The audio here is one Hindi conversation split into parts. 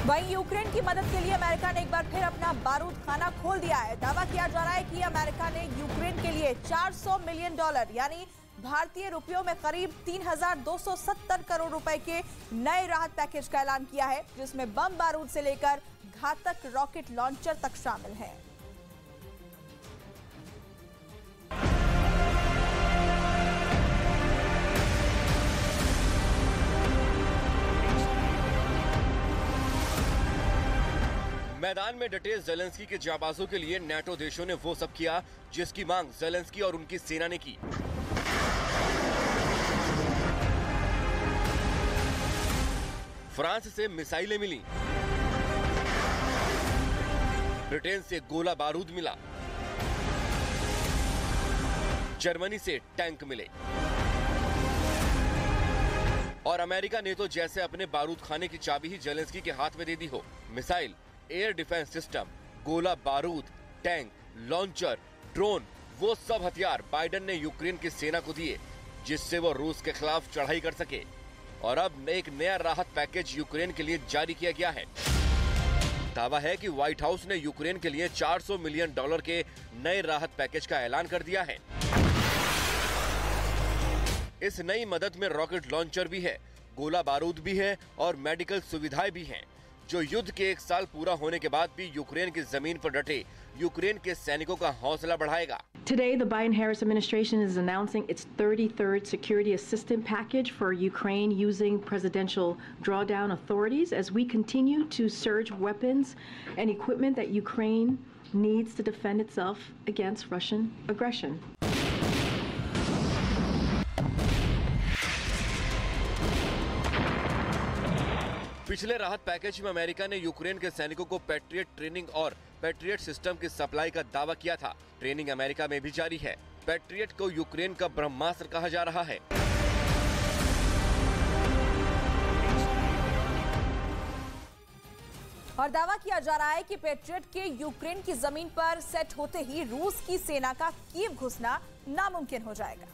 वहीं यूक्रेन की मदद के लिए अमेरिका ने एक बार फिर अपना बारूद खाना खोल दिया है। दावा किया जा रहा है कि अमेरिका ने यूक्रेन के लिए $400 मिलियन यानी भारतीय रुपयों में करीब 3,270 करोड़ रुपए के नए राहत पैकेज का ऐलान किया है, जिसमें बम बारूद से लेकर घातक रॉकेट लॉन्चर तक शामिल है। मैदान में डटे ज़ेलेंस्की के जाबाजों के लिए नाटो देशों ने वो सब किया जिसकी मांग ज़ेलेंस्की और उनकी सेना ने की। फ्रांस से मिसाइलें मिली, ब्रिटेन से गोला बारूद मिला, जर्मनी से टैंक मिले और अमेरिका ने तो जैसे अपने बारूद खाने की चाबी ही ज़ेलेंस्की के हाथ में दे दी हो। मिसाइल, एयर डिफेंस सिस्टम, गोला बारूद, टैंक, लॉन्चर, ड्रोन, वो सब हथियार बाइडेन ने यूक्रेन की सेना को दिए जिससे वो रूस के खिलाफ चढ़ाई कर सके। और अब एक नया राहत पैकेज यूक्रेन के लिए जारी किया गया है। दावा है कि व्हाइट हाउस ने यूक्रेन के लिए $400 मिलियन के नए राहत पैकेज का ऐलान कर दिया है। इस नई मदद में रॉकेट लॉन्चर भी है, गोला बारूद भी है और मेडिकल सुविधाएं भी हैं, जो युद्ध के 1 साल पूरा होने के बाद भी यूक्रेन की जमीन पर डटे यूक्रेन के सैनिकों का हौसला बढ़ाएगा। Today, the Biden-Harris administration is announcing its 33rd security assistance package for Ukraine using presidential drawdown authorities as we continue to surge weapons and equipment that Ukraine needs to defend itself against Russian aggression. पिछले राहत पैकेज में अमेरिका ने यूक्रेन के सैनिकों को पैट्रियट ट्रेनिंग और पैट्रियट सिस्टम की सप्लाई का दावा किया था। ट्रेनिंग अमेरिका में भी जारी है। पैट्रियट को यूक्रेन का ब्रह्मास्त्र कहा जा रहा है। और दावा किया जा रहा है कि पैट्रियट के यूक्रेन की जमीन पर सेट होते ही रूस की सेना का कीव घुसना नामुमकिन हो जाएगा।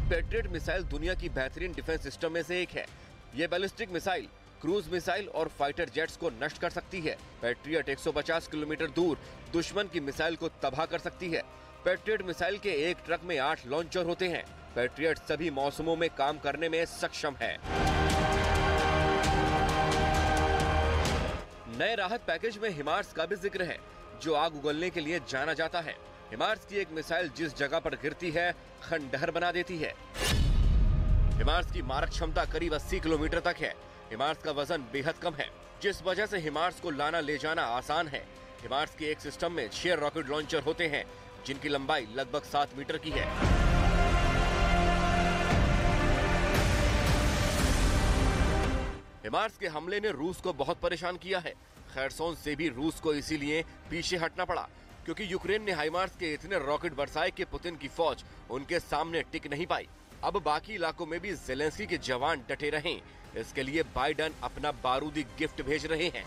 पैट्रियट मिसाइल दुनिया की बेहतरीन डिफेंस सिस्टम में से एक है। ये बैलिस्टिक मिसाइल, क्रूज मिसाइल और फाइटर जेट्स को नष्ट कर सकती है। पैट्रियट 150 किलोमीटर दूर दुश्मन की मिसाइल को तबाह कर सकती है। पैट्रियट मिसाइल के एक ट्रक में 8 लॉन्चर होते हैं। पैट्रियट सभी मौसमों में काम करने में सक्षम है। नए राहत पैकेज में हिमार्स का भी जिक्र है, जो आग उगलने के लिए जाना जाता है। हिमार्स की एक मिसाइल जिस जगह पर गिरती है खंडहर बना देती है। हिमार्स की मारक क्षमता करीब 80 किलोमीटर तक है। हिमार्स का वजन बेहद कम है, जिस वजह से हिमार्स को लाना ले जाना आसान है। हिमार्स के एक सिस्टम में 6 रॉकेट लॉन्चर होते हैं, जिनकी लंबाई लगभग 7 मीटर की है। हिमार्स के हमले ने रूस को बहुत परेशान किया है। खैरसोन से भी रूस को इसीलिए पीछे हटना पड़ा, क्योंकि यूक्रेन ने हाइमार्स के इतने रॉकेट बरसाए कि पुतिन की फौज उनके सामने टिक नहीं पाई। अब बाकी इलाकों में भी ज़ेलेंस्की के जवान डटे रहें, इसके लिए बाइडेन अपना बारूदी गिफ्ट भेज रहे हैं।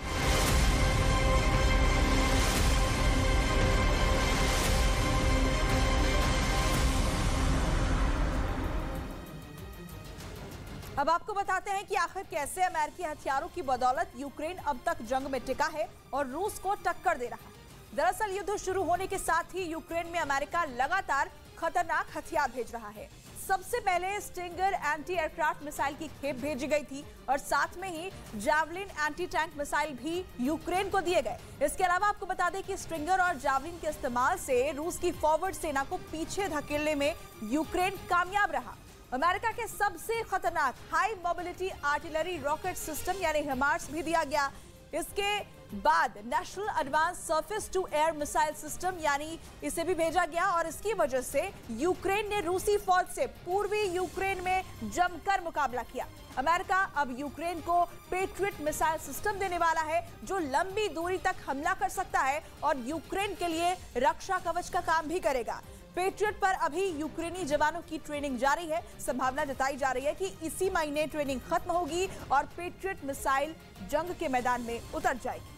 अब आपको बताते हैं कि आखिर कैसे अमेरिकी हथियारों की बदौलत यूक्रेन अब तक जंग में टिका है और रूस को टक्कर दे रहा है। दरअसल युद्ध शुरू होने के साथ ही यूक्रेन में अमेरिका लगातार खतरनाक हथियार भेज रहा है। सबसे पहले स्टिंगर एंटी एयरक्राफ्ट मिसाइल की खेप भेजी गई थी और साथ में ही जैवलिन एंटी टैंक मिसाइल भी यूक्रेन को दिए गए। इसके अलावा आपको बता दें कि स्टिंगर और जैवलिन के इस्तेमाल से रूस की फॉरवर्ड सेना को पीछे धकेलने में यूक्रेन कामयाब रहा। अमेरिका के सबसे खतरनाक high mobility artillery rocket system यानी हिमार्स भी दिया गया। इसके बाद national advance surface to air missile system यानी इसे भी भेजा गया और इसकी वजह से यूक्रेन ने रूसी फौज से पूर्वी यूक्रेन में जमकर मुकाबला किया। अमेरिका अब यूक्रेन को पैट्रियट मिसाइल सिस्टम देने वाला है, जो लंबी दूरी तक हमला कर सकता है और यूक्रेन के लिए रक्षा कवच का काम भी करेगा। पैट्रियट पर अभी यूक्रेनी जवानों की ट्रेनिंग जारी है। संभावना जताई जा रही है कि इसी महीने ट्रेनिंग खत्म होगी और पैट्रियट मिसाइल जंग के मैदान में उतर जाएगी।